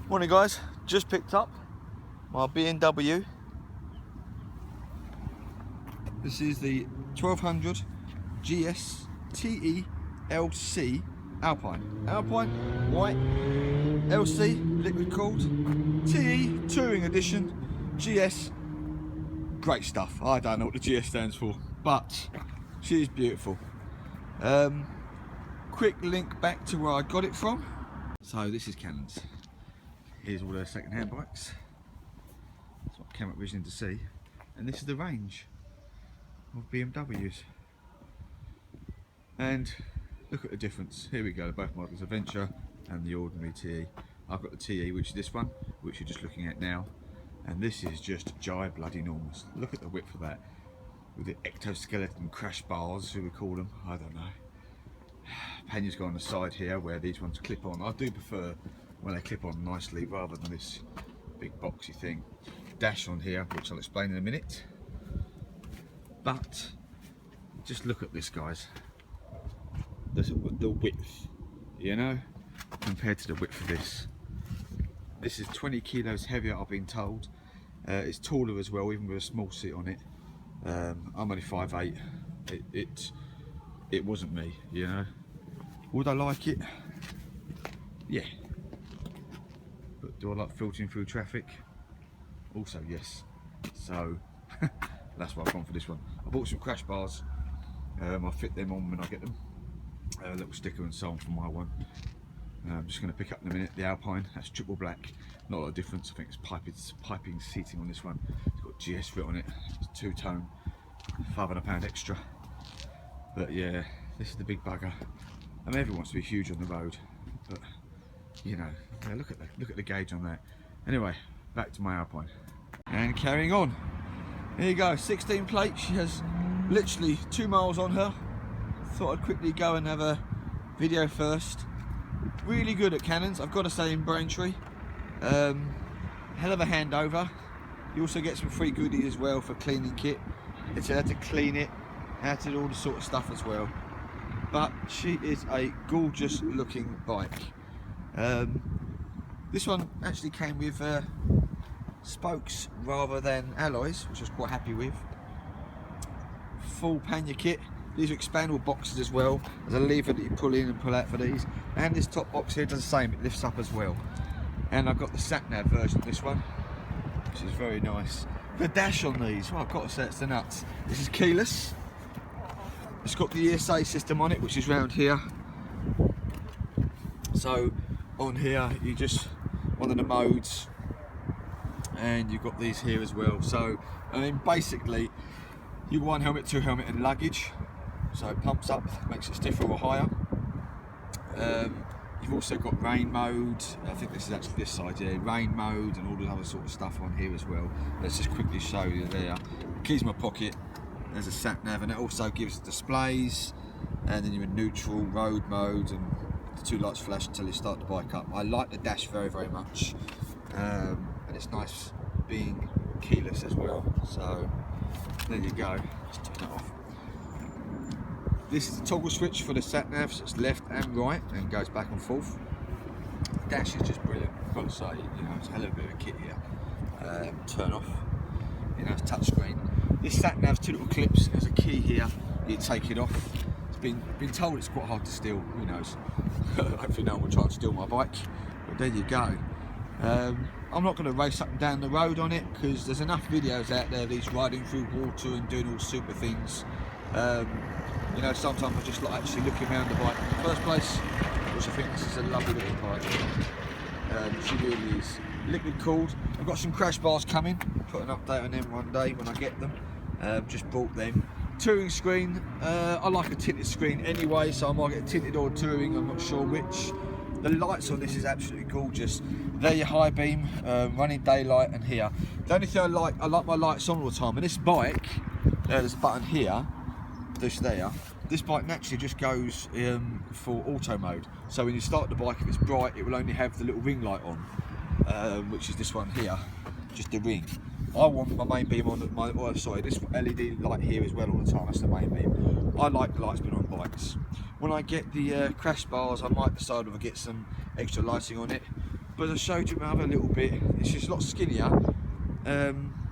Morning guys, just picked up my BMW. This is the 1200 GS TE LC Alpine. Alpine, white, LC, liquid cooled, TE, touring edition, GS, great stuff. I don't know what the GS stands for, but she is beautiful. Quick link back to where I got it from. So this is Canon's. Here's all their second-hand bikes. That's what camera vision to see. And this is the range of BMWs. And look at the difference. Here we go, both models, Adventure and the ordinary TE. I've got the TE, which is this one, which you're just looking at now. And this is just giant bloody enormous. Look at the width of that. With the ectoskeleton crash bars, who we call them, I don't know. Panniers go on the side here where these ones clip on. I do prefer when they clip on nicely rather than this big boxy thing. Dash on here, which I'll explain in a minute. But just look at this, guys. The width, you know, compared to the width of this. This is 20 kilos heavier, I've been told. It's taller as well, even with a small seat on it. I'm only 5'8". It wasn't me, you know. Would I like it? Yeah. But do I like filtering through traffic? Also, yes. So that's why I've gone for this one. I bought some crash bars. I'll fit them on when I get them. A little sticker and so on for my one. I'm just going to pick up in a minute the Alpine. That's triple black. Not a lot of difference. I think it's piping seating on this one. It's got GS fit on it. It's two-tone, £500 extra. But yeah, this is the big bugger. I mean, everyone wants to be huge on the road, but you know, yeah, look at the gauge on that. Anyway, back to my Alpine and carrying on. Here you go, 16 plate. She has literally 2 miles on her. Thought I'd quickly go and have a video first. Really good at Canons, I've got to say, in Braintree. Hell of a handover. You also get some free goodies as well for cleaning kit. It's how to clean it, how to do all the sort of stuff as well. But she is a gorgeous looking bike. This one actually came with spokes rather than alloys, which I was quite happy with. Full pannier kit. These are expandable boxes as well. There's a lever that you pull in and pull out for these. And this top box here does the same, it lifts up as well. And I've got the sat-nav version of this one, which is very nice. The dash on these, well, I've got to say it's the nuts. This is keyless. It's got the ESA system on it, which is round here. So on here, you just, one of the modes, and you've got these here as well. So, I mean, basically, you got 1 helmet, 2 helmet and luggage. So it pumps up, makes it stiffer or higher. You've also got rain mode. I think this is actually this side, yeah. Rain mode and all the other sort of stuff on here as well. Let's just quickly show you there. Keys in my pocket. There's a sat nav, and it also gives displays. And then you're in neutral, road mode, and the 2 lights flash until you start the bike up. I like the dash very, very much, and it's nice being keyless as well. So there you go. Just turn it off. This is the toggle switch for the sat nav, so it's left and right and goes back and forth. The dash is just brilliant, I've got to say. You know, it's a hell of a bit of a kit here. Turn off, you know, it's touch screen. This sat nav's 2 little clips. There's a key here. You take it off. It's been told it's quite hard to steal. Who knows? Hopefully no one will try and steal my bike. But there you go. I'm not going to race up and down the road on it because there's enough videos out there of these riding through water and doing all super things. You know, sometimes I just like actually looking around the bike in the first place, which I think this is a lovely little bike. She really is. Liquid cooled. I've got some crash bars coming. Put an update on them one day when I get them. Just bought them. Touring screen. I like a tinted screen anyway, so I might get tinted or touring. I'm not sure which. The lights on this is absolutely gorgeous. They're your high beam, running daylight, and here. The only thing I like my lights on all the time. And this bike, there's a button here. This there. This bike naturally just goes for auto mode. So when you start the bike, if it's bright, it will only have the little ring light on, which is this one here, just the ring. I want my main beam on this LED light here as well all the time. That's the main beam. I like the lights being on bikes. When I get the crash bars, I might decide if I get some extra lighting on it. But as I showed you my other little bit, it's just a lot skinnier,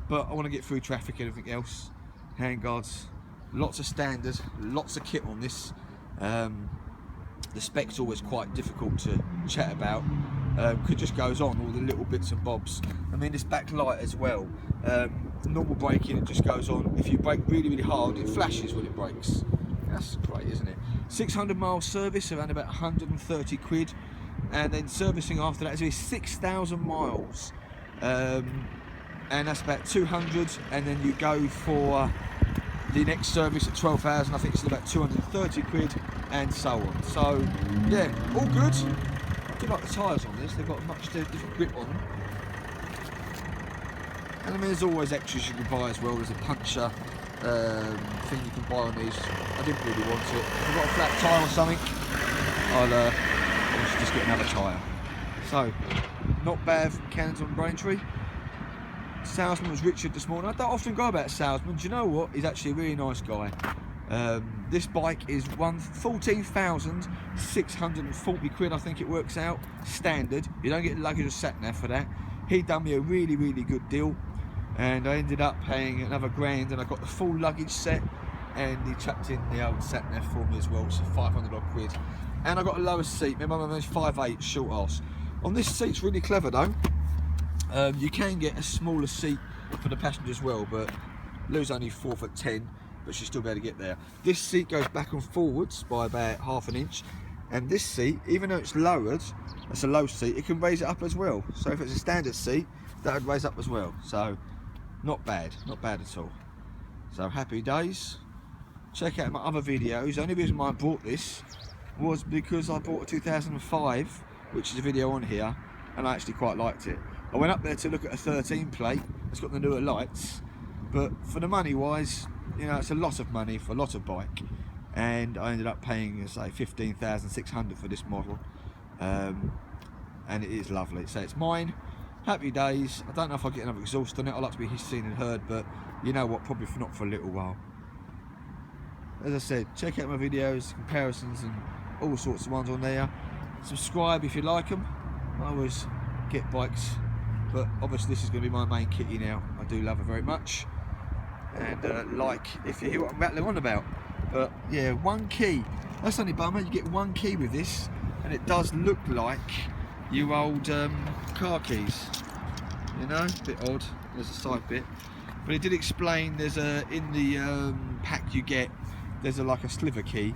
but I want to get through traffic and everything else. Handguards, lots of standard, lots of kit on this. The spec's always quite difficult to chat about, because it just goes on, all the little bits and bobs. I mean, this backlight as well, normal braking, it just goes on. If you brake really, really hard, it flashes when it brakes. That's great, isn't it? 600 mile service, around about 130 quid. And then servicing after that is 6,000 miles. And that's about 200. And then you go for the next service at 12,000. I think it's about 230 quid, and so on. So, yeah, all good. I do like the tyres on this. They've got a much different grip on them. And I mean, there's always extras you can buy as well. There's a puncture thing you can buy on these. I didn't really want it. If I've got a flat tyre or something, I'll just get another tyre. So, not bad from Cannons on Braintree. Salesman was Richard this morning. I don't often go about salesman. Do you know what? He's actually a really nice guy. This bike is 14,640 quid, I think it works out, standard. You don't get luggage or sat nav for that. He done me a really, really good deal, and I ended up paying another grand, and I got the full luggage set, and he chucked in the old sat nav for me as well, so 500 odd quid. And I got a lower seat. Remember, I'm only 5'8", short ass. On this seat's really clever though. You can get a smaller seat for the passenger as well, but Lou's only 4'10", but she'll still be able to get there. This seat goes back and forwards by about half an inch, and this seat, even though it's lowered, it's a low seat, it can raise it up as well. So if it's a standard seat, that would raise up as well. So not bad at all. So happy days. Check out my other videos. The only reason why I bought this was because I bought a 2005, which is a video on here, and I actually quite liked it. I went up there to look at a 13 plate. It's got the newer lights, but for the money wise, you know, it's a lot of money for a lot of bike, and I ended up paying, say, 15,600 for this model, and it is lovely. So it's mine. Happy days. I don't know if I'll get another exhaust on it. I like to be seen and heard, but you know what, probably not for a little while. As I said, check out my videos, comparisons and all sorts of ones on there. Subscribe if you like them. I always get bikes, but obviously this is going to be my main kitty now. I do love her very much, and like if you hear what I'm rattling on about. But yeah, one key, that's only bummer. You get one key with this, and it does look like your old car keys, you know, a bit odd. There's a side bit, but it did explain there's a, in the pack you get, there's like a sliver key,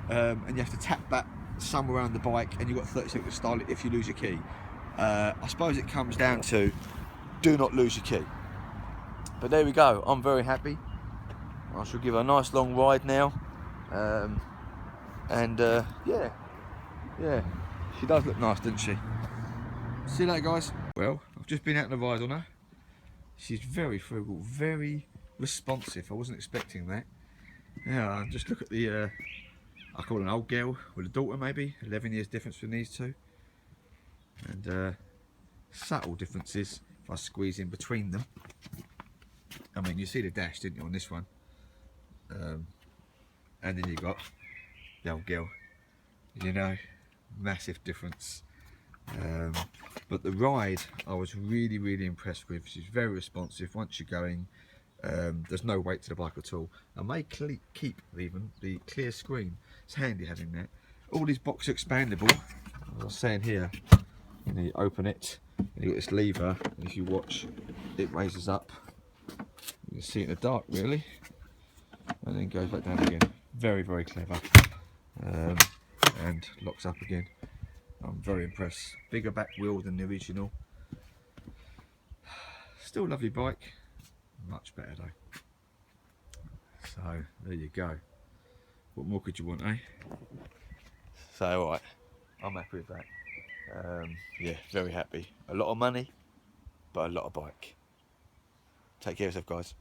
and you have to tap that somewhere around the bike, and you've got 30 seconds to start it if you lose your key. I suppose it comes down to do not lose your key. But there we go, I'm very happy. I shall give her a nice long ride now, yeah, she does look nice, doesn't she? See you later, guys. Well, I've just been out on the ride on her. She's very frugal, very responsive. I wasn't expecting that. Yeah, just look at the I call her an old girl with a daughter, maybe 11 years difference between these two, and subtle differences if I squeeze in between them. I mean, you see the dash, didn't you, on this one, and then you got the old girl, you know, massive difference. But the ride I was really, really impressed with. She's very responsive. Once you're going, there's no weight to the bike at all. I may keep even the clear screen. It's handy having that. All these boxes are expandable. As I was saying here, you know, you open it, and you got this lever, and if you watch, it raises up. You can see it in the dark, really, and then goes back down again. Very, very clever, and locks up again. I'm very impressed. Bigger back wheel than the original. Still a lovely bike. Much better though. So there you go. What more could you want, eh? So alright, I'm happy with that. Yeah, very happy. A lot of money, but a lot of bike. Take care of yourself, guys.